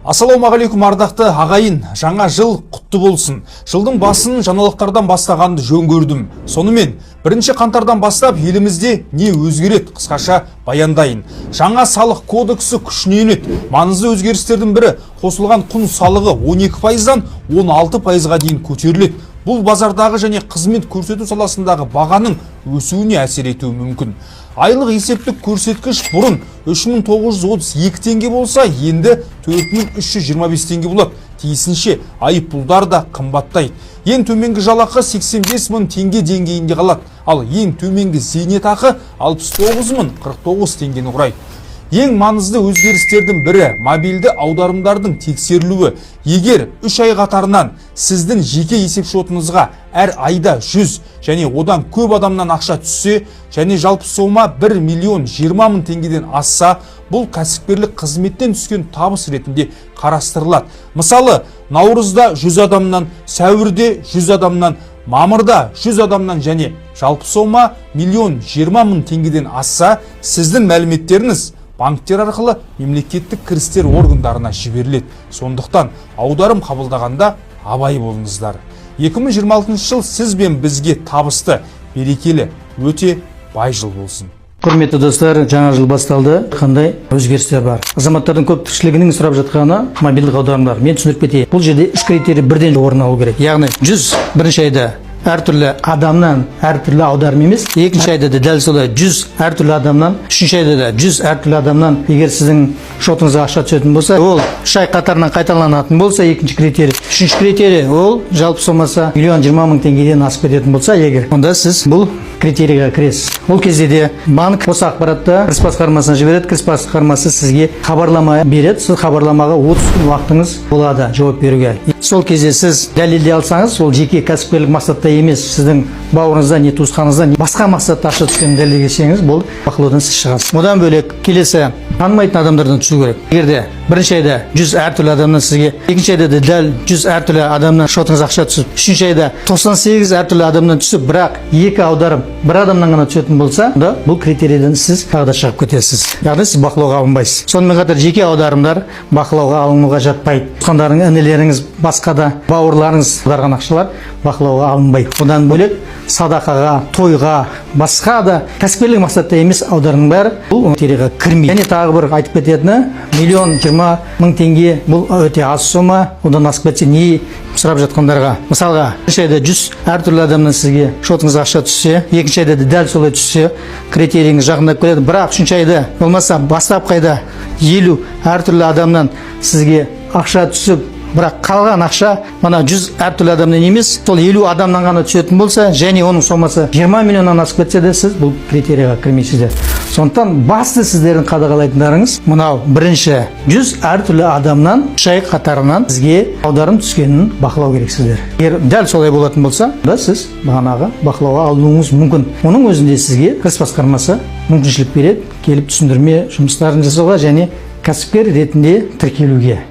Ассалаумағалейкум ардақты ағайын, жаңа жыл құтты болсын. Жылдың басын жаңалықтардан бастағанды жөн көрдім. Сонымен, 1 қаңтардан бастап елімізде не өзгереді, қысқаша баяндайын. Жаңа салық кодексі күшіне енеді. Маңызды өзгерістердің бірі қосылған құн салығы 12%-дан 16%-ға дейін көтеріледі. Бұл базардағы және қызмет көрсету саласындағы бағаның өсуіне әсер етуі мүмкін. Айлық есептік көрсеткіш бұрын 3932 теңге болса, енді 4325 теңге болады. Тиісінше айыппұлдар да қымбаттайды. Ең төменгі жалақы 85 мың теңге деңгейінде қалады, ал ең төменгі зейнетақы 69 мың 49 теңгені құрайды. Ең маңызды өзгерістердің бірі мобильді аударымдардың тексерілуі. Егер 3 ай қатарынан сіздің жеке есепшотыңызға әр айда 100 және одан көп адамнан ақша түссе, және жалпы сома 1 миллион 20 мың теңгеден асса, бұл кәсіпкерлік қызметтен түскен табыс ретінде қарастырылады. Мысалы, наурызда 100 адамнан, сәуірде 100 адамнан, мамырда 100 адамнан және жалпы сома миллион 20 мың теңгеден асса, сіздің мәліметтеріңіз банктер арқылы мемлекеттік кірістер органдарына жіберіледі. Сондықтан аударым қабылдағанда абай болыңыздар. 2026 жыл сіз бен бізге табысты, берекелі, өте бай жыл болсын. Құрметті достар, жаңа жыл басталды. Қандай өзгерістер бар? Азаматтардың көп тіршілігінің сұрап жатқаны мобильдік аударымдар. Мен түсіндіріп кетейін. Бұл жерде 3 критерий бірден орын алу керек. Яғни 100 бірінші айда әртүрлі адамнан әртүрлі аударым емес, екінші айда да дәл солай 100 әртүрлі адамнан, үшінші айда да 100 әртүрлі адамнан. Егер сіздің шотыңызға ақша түсетін болса, ол 3 ай қатарынан қайталанатын болса, екінші критерий. Үшінші критерий, ол жалпы сомасы миллион 20 мың теңгеден асып кететін болса, егер, онда сіз бұл критерийға кіресіз. Ол кезде де банк осы ақпаратты кіріс басқармасына жібереді, кіріс басқармасы сізге хабарлама береді. Сіз хабарламаға 30 күн уақытыңыз болады жауап беруге. Сол кезде сіз дәлелдей алсаңыз, ол жеке кәсіпкерлік мақсатта емес, сіздің бауырыңыздан, не туысқаныңыздан басқа мақсатта ақша түскенін дәлелдесеңіз, бұл бақылаудан сіз шығасыз. Одан бөлек келесі танымайтын адамдардан түсу керек. Егерде бірінші айда 100 әртүрлі адамнан сізге, екінші айда да дәл 100 әртүрлі адамнан шотыңыз ақша түсіп, үшінші айда 98 әртүрлі адамнан түсіп, бірақ екі аударым бір адамнан ғана түсетін болса, онда бұл критерийден сіз тағы да шығып кетесіз. Яғни сіз бақылауға алынбайсыз. Сонымен қатар жеке аударымдар бақылауға алынуға жатпайды. Туысқандарыңыз, інілеріңіз, басқа да бауырларыңыз аударған ақшалар бақылауға алынбайды. Одан бөлек садақаға, тойға, басқа да кәсіпкерлік мақсатта емес аударымның бәрі бұл критерийға кірмейді. Және тағы бір айтып кететіні, миллион 20 мың теңге бұл өте аз сома. Одан асып кетсе не сұрап жатқандарға. Мысалға, бірінші айда 100 әртүрлі адамнан сізге шотыңызға ақша түссе, екінші айда дәл солай түссе, критерийіңіз жақындап келеді. Бірақ үшінші айда болмаса бастапқы айда 50 әртүрлі адамнан сізге ақша түсіп, бірақ қалған ақша мына 100 әртүрлі адамнан емес, сол 50 адамнан ғана түсетін болса, және оның сомасы 20 миллионнан асып кетсе де, сіз бұл критерийға кірмейсіздер. Сондықтан басты сіздердің қадағалайтындарыңыз мынау: бірінші, 100 әртүрлі адамнан 3 ай қатарынан сізге аударым түскенін бақылау керексіздер. Егер дәл солай болатын болса, да сіз бағанағы бақылауға алынуыңыз мүмкін. Оның өзінде сізге кіріс басқармасы мүмкіншілік береді, келіп түсіндірме жұмыстарын жасауға және кәсіпкер ретінде тіркелуге.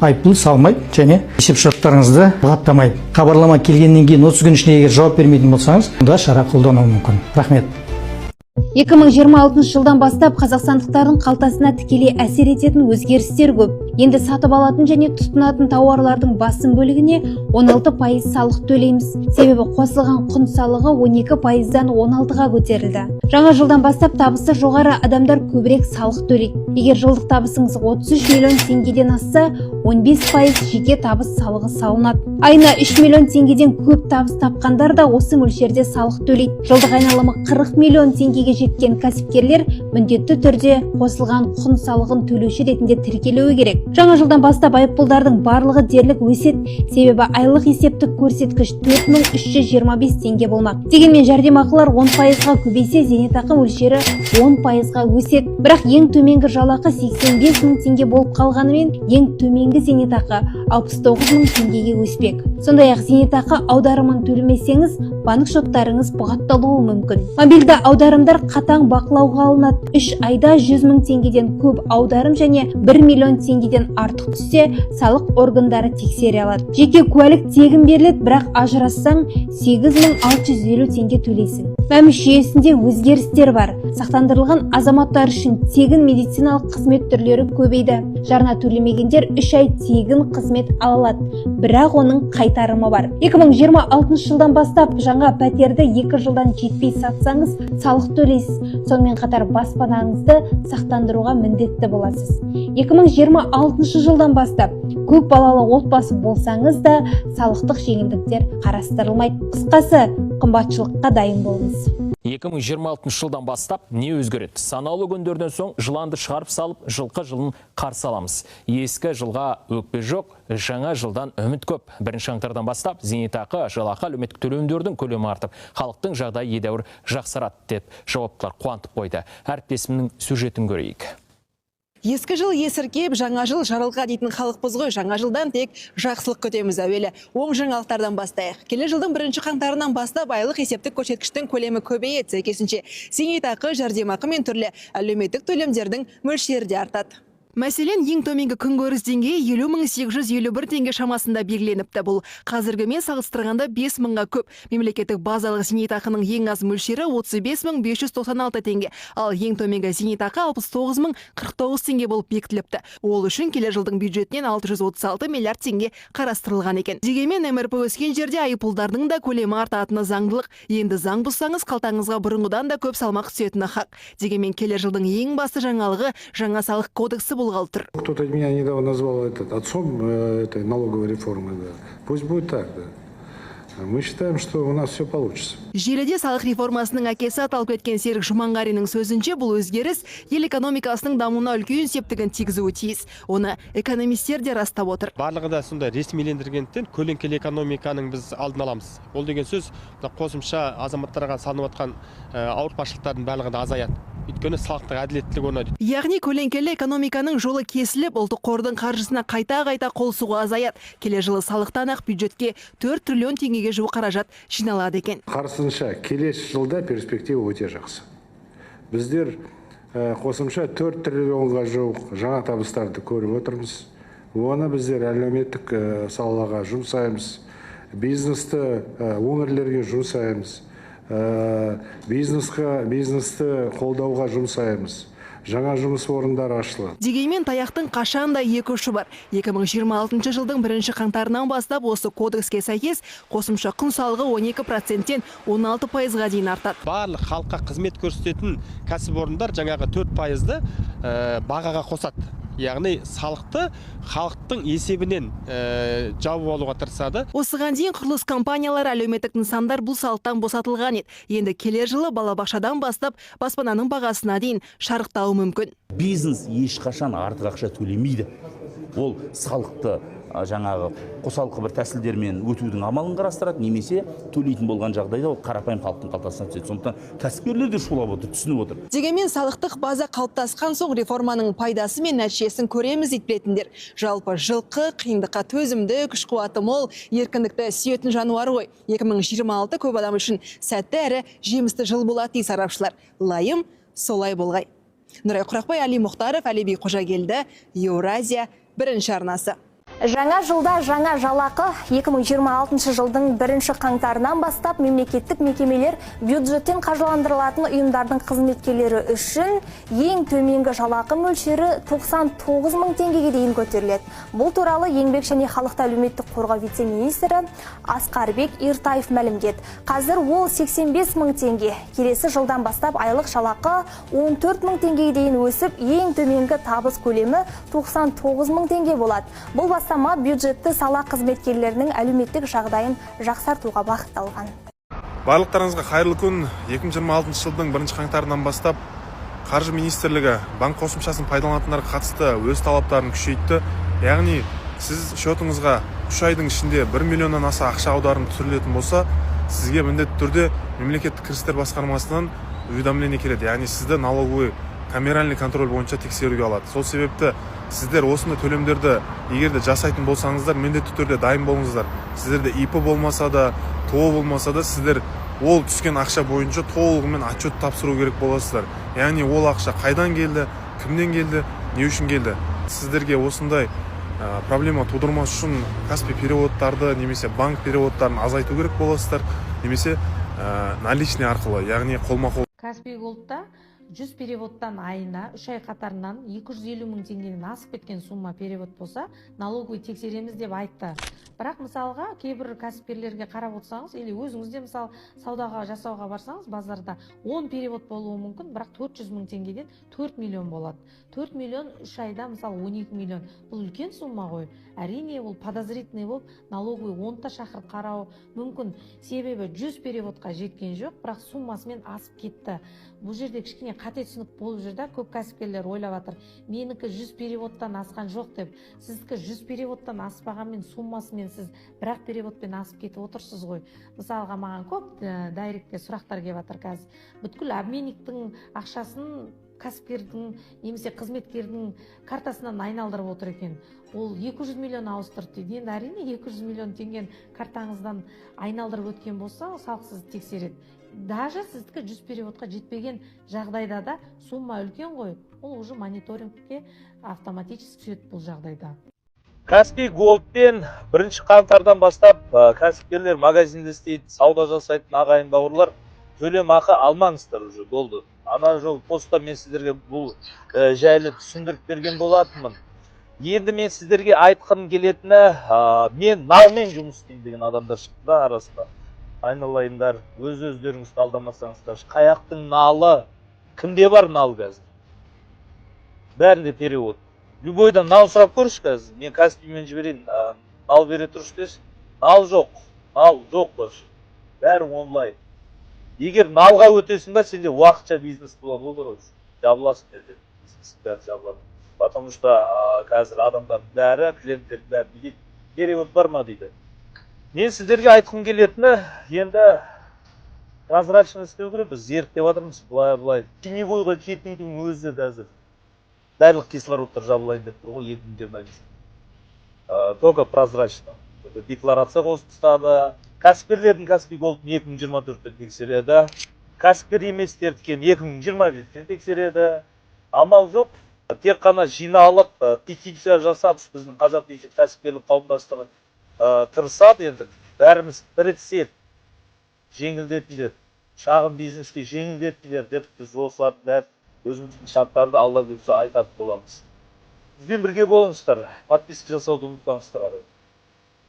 Айыппұл салмайды және есепшоттарыңызды бұғаттамайды. Хабарлама келгеннен кейін 30 күн ішінде егер жауап бермейтін болсаңыз, онда шара қолдануы мүмкін. Рахмет. 2026 жылдан бастап қазақстандықтардың қалтасына тікелей әсер ететін өзгерістер көп. Енді сатып алатын және тұтынатын тауарлардың басым бөлігіне 16% салық төлейміз. Себебі қосылған құн салығы 12%-дан 16%-ға көтерілді. Жаңа жылдан бастап табысы жоғары адамдар көбірек салық төлейді. Егер жылдық табысыңыз 33 миллион теңгеден асса, 15% жеке табыс салығы салынады. Айына 3 миллион теңгеден көп табыс тапқандар да осы мөлшерде салық төлейді. Жылдық айналымы 40 миллион теңгеге жеткен кәсіпкерлер міндетті түрде қосылған құн салығын төлеуші ретінде тіркелуі керек. Жаңа жылдан бастап айыппұлдардың барлығы дерлік өседі, себебі айлық есептік көрсеткіш 4325 теңге болмақ. Дегенмен жәрдемақылар 10%-ға көбейсе, зейнетақы мөлшері 10%-ға өседі. Бірақ ең төменгі жалақы 85 мың теңге болып қалғанымен, ең төменгі зейнетақы 69 мың теңгеге өспек. Сондай-ақ зейнетақы аударымын төлемесеңіз, банк шоттарыңыз бұғатталуы мүмкін. Мобильді аударымдар қатаң бақылауға алынады. 3 айда 100 мың теңгеден көп аударым және 1 миллион теңгеден артық түссе, салық органдары тексере алады. Жеке куәлік тегін беріледі, бірақ ажырассаң 8650 теңге төлейсің. Мәміш жүйесінде өзгерістер бар. Сақтандырылған азаматтар үшін тегін медициналық қызмет түрлері көбейді. Жарна төлемегендер 3 ай тегін қызмет ала алады, бірақ оның қайтарымы бар. 2026 жылдан бастап жаңа пәтерді 2 жылдан жетпей сатсаңыз, салық төлейсіз. Сонымен қатар баспанаңызды сақтандыруға міндетті боласыз. 2026 жылдан бастап көп балалы отбасы болсаңыз да салықтық жеңілдіктер қарастырылмайды. Қысқасы, қымбатшылыққа дайын болыңыз. 2026 жылдан бастап не өзгереді? Санаулы күндерден соң жыланды шығарып салып, жылқы жылын қарсы аламыз. Ескі жылға өкпе жоқ, жаңа жылдан үміт көп. 1 қаңтардан бастап зейнетақы, жалақы, әлеуметтік төлемдердің көлемі артып, халықтың жағдайы едәуір жақсарады деп жауаптылар қуантып қойды. Әріптесімнің сюжетін көрейік. Ескі жыл есіркеп, жаңа жыл жарылға дейтін халықпыз ғой. Жаңа жылдан тек жақсылық күтеміз. Әуелі оң жаңалықтардан бастайық. Келер жылдың 1 қаңтарынан бастап айлық есептік көрсеткіштің көлемі көбейеді. Сәйкесінше зейнетақы, жәрдемақы мен түрлі әлеуметтік төлемдердің мөлшері де артады. Мәселен, ең төменгі күнкөріс деңгейі 50.851 теңге шамасында белгіленіпті. Бұл қазіргімен салыстырғанда 5 мыңға көп. Мемлекеттік базалық зейнетақының ең аз мөлшері 35.596 теңге, ал ең төменгі зейнетақы 69.049 теңге болып бекітіліпті. Ол үшін келер жылдың бюджетінен 636 миллиард теңге қарастырылған екен. Дегенмен МРП өскен жерде айыппұлдардың да көлемі артатыны заңдылық. Енді заң бұзсаңыз, қалтаңызға бұрынғыдан да көп салмақ түсетіні хақ. Дегенмен келер жылдың ең басты жаңалығы жаңа салық кодексі болғалы тұр. Кто-то меня недавно назвал отцом этой налоговой реформы. Да. Пусть будет так, да. Мы считаем, что у нас все получится. Желіде салық реформасының әкесі аталып кеткен Серік Жұманғаринның сөзінше, бұл өзгеріс ел экономикасының дамуына үлкен септігін тигізуі тиіс. Оны экономистер де растап отыр. Барлығы да сонда ресмилендіргендіктен көлеңкелі экономиканың біз алдын аламыз. Ол деген сөз қосымша азаматтарға салынып жатқан ауыртпашылықтардың барлығы да азаяды. Өйткені салықтық әділеттілік орнайды. Яғни көлеңкелі экономиканың жолы кесіліп, ұлттық қордың қаржысына қайта-қайта қол сұғу азаяды. Келер жылы салықтан ақ бюджетке 4 триллион теңгеге жуық қаражат жиналады екен. Қарсынша, келесі жылда перспектива өте жақсы. Біздер қосымша 4 триллионға жуық жаңа табыстарды көріп отырмыз. Оны біздер әлеуметтік салаға жұмсаймыз, бизнесті өңірлерге жұмсаймыз, бизнесті қолдауға жұмсаймыз. Жаңа жұмыс орындары ашылады. Дегенмен таяқтың қашанда екі ұшы бар. 2026 жылдың 1 қаңтарынан бастап осы кодекске сәйкес қосымша құн салығы 12%-тен 16%-ға дейін артады. Барлық халыққа қызмет көрсететін кәсіпорындар жаңағы 4%-ды бағаға қосады. Яғни салықты халықтың есебінен жауып алуға тырысады. Осыған дейін құрылыс компаниялары әлеуметтік нысандар бұл салықтан босатылған еді. Енді келер жылы балабақшадан бастап баспананың бағасына дейін шарықтауы мүмкін. Бизнес ешқашан артық ақша төлемейді. Ол салықты жаңағы қосалқы бір тәсілдермен өтудің амалын қарастырады, немесе төлейтін болған жағдайда ол қарапайым халықтың қалтасына түседі. Сондықтан кәсіпкерлер де шулап отыр, түсініп отыр. Дегенмен салықтық база қалыптасқан соң реформаның пайдасы мен нәтижесін көреміз дейді білетіндер. Жалпы жылқы қиындыққа төзімді, күш қуаты мол, еркіндікті сүйетін жануар ғой. 2026 көп адам үшін сәтті әрі жемісті жыл болады дейді сарапшылар. Лайым солай болғай. Нұрай Құрақбай, Али Мұхтаров, Әлиби Қожагелді, Еуразия, бірінші арнасы. Жаңа жылда жаңа жалақы 2026 жылдың 1 қаңтарынан бастап мемлекеттік мекемелер бюджеттен қаржыландырылатын ұйымдардың қызметкерлері үшін ең төменгі жалақы мөлшері 99 мың теңгеге дейін көтеріледі. Бұл туралы еңбек және халықты әлеуметтік қорғау вице-министрі Асқарбек Ертаев мәлімдеді. Қазір ол 85 мың теңге. Келесі жылдан бастап айлық жалақы 14 мың теңгеге дейін өсіп, ең төменгі табыс көлемі 99 мың теңге болады. Бұл бастама бюджетті сала қызметкерлерінің әлеуметтік жағдайын жақсартуға бағытталған. Барлықтарыңызға қайырлы күн. 2026 жылдың 1 қаңтарынан бастап Қаржы министрлігі банк қосымшасын пайдаланатындарға қатысты өз талаптарын күшейтті. Яғни сіз шотыңызға 3 айдың ішінде 1 миллионнан аса ақша аударым түсірілетін болса, сізге міндетті түрде мемлекеттік кірістер басқармасынан уведомление келеді. Яғни сізді налоговый камеральный контроль бойынша тексеруге алады. Сол себепті сіздер осындай төлемдерді егерде жасайтын болсаңыздар, міндетті түрде дайын болыңыздар. Сіздерде ИП болмаса да, ТО болмаса да, сіздер ол түскен ақша бойынша толығымен отчет тапсыру керек боласыздар. Яғни ол ақша қайдан келді, кімнен келді, не үшін келді. Сіздерге осындай проблема тудырмас үшін Каспий переводтарды немесе банк переводтарын азайту керек боласыздар, немесе наличный арқылы, яғни қолма-қол. Каспий Голдта 100 переводтан айына 3 ай қатарынан 250 мың теңгеден асып кеткен сумма перевод болса, налоговый тексереміз деп айтты. Бірақ мысалға кейбір кәсіпкерлерге қарап отырсаңыз, или өзіңізде мысалы саудаға жасауға барсаңыз, базарда 10 перевод болуы мүмкін, бірақ 400 мың теңгеден 4 миллион болады. 4 миллион 3 айда мысалы 12 миллион. Бұл үлкен сумма ғой. Әрине ол подозрительный болып, налоговый 10-та шақырып қарауы мүмкін. Себебі 100 переводқа жеткен жоқ, бірақ суммасымен асып кетті. Бұл жерде кішкене қате түсінік болып жүрді, көп кәсіпкерлер ойлап жатыр. Менікі 100 переводтан асқан жоқ деп. Сіздікі 100 переводтан аспағанмен суммасымен сіз бірақ переводпен асып кетіп отырсыз ғой. Мысалға маған көп дайректте сұрақтар келіп жатыр қазір. Бүткіл обменниктің ақшасын кәсіпкердің немесе қызметкердің картасынан айналдырып отыр екен. Ол 200 миллион ауыстырды дейді. Енді әрине 200 миллион теңген картаңыздан айналдырып өткен болса, салықсыз тексереді. Даже сіздікі 100 переводқа жетпеген жағдайда да сумма үлкен ғой. Ол уже мониторингке автоматически түседі бұл жағдайда. Каспий Голдпен 1 қаңтардан бастап кәсіпкерлер магазинде істейді, сауда жасайтын ағайын бауырлар төлем ақы алмаңыздар уже болды. Ана жол постта мен сіздерге бұл жайлы түсіндіріп берген болатынмын. Енді мен сіздерге айтқым келетіні, мен налмен жұмыс істеймін деген адамдар шықты да арасында. Айналайындар, өздеріңізді алдамасаңыздар, қаяқтың налы, кімде бар нал қазір? Бәрінде перевод. Любойдан нал сұрап көрші қазір. Мен Каспиймен жіберейін, нал бере тұрыш десін. Нал жоқ көрші. Бәрі онлайн. Егер налға өтесің ба, сенде уақытша бизнес болады, ол дұрыс. Жабыласың деді. Бәрі жабылады. Потому что қазір адамдар бәрі, клиенттер бәрі дейді, перевод бар ма дейді. Мен сіздерге айтқым келетіні, енді прозрачно істеу керек, біз зерттеп жатырмыз, былай. Теневойға жетпейтін өзі қазір. Дәрілік кислородтар жабылайын деп тұр ғой 2020. Только прозрачно. Декларация қосып тастады. Кәсіпкерлердің Каспий Голдын 2024-те тексереді. Кәсіпкер еместердікен 2025-те тексереді. Амал жоқ. Тек қана жиналып, петиция жасап, біздің қазақ кәсіпкерлік қауымдастығы тырысады енді. Бәріміз біріксек, жеңілдетіңдер, шағын бизнеске жеңілдетіңдер деп біз осылардың бәрі өзіміздің шарттарды алла бұйырса айтатын боламыз. Бізбен бірге болыңыздар, подписка жасауды ұмытпаңыздар.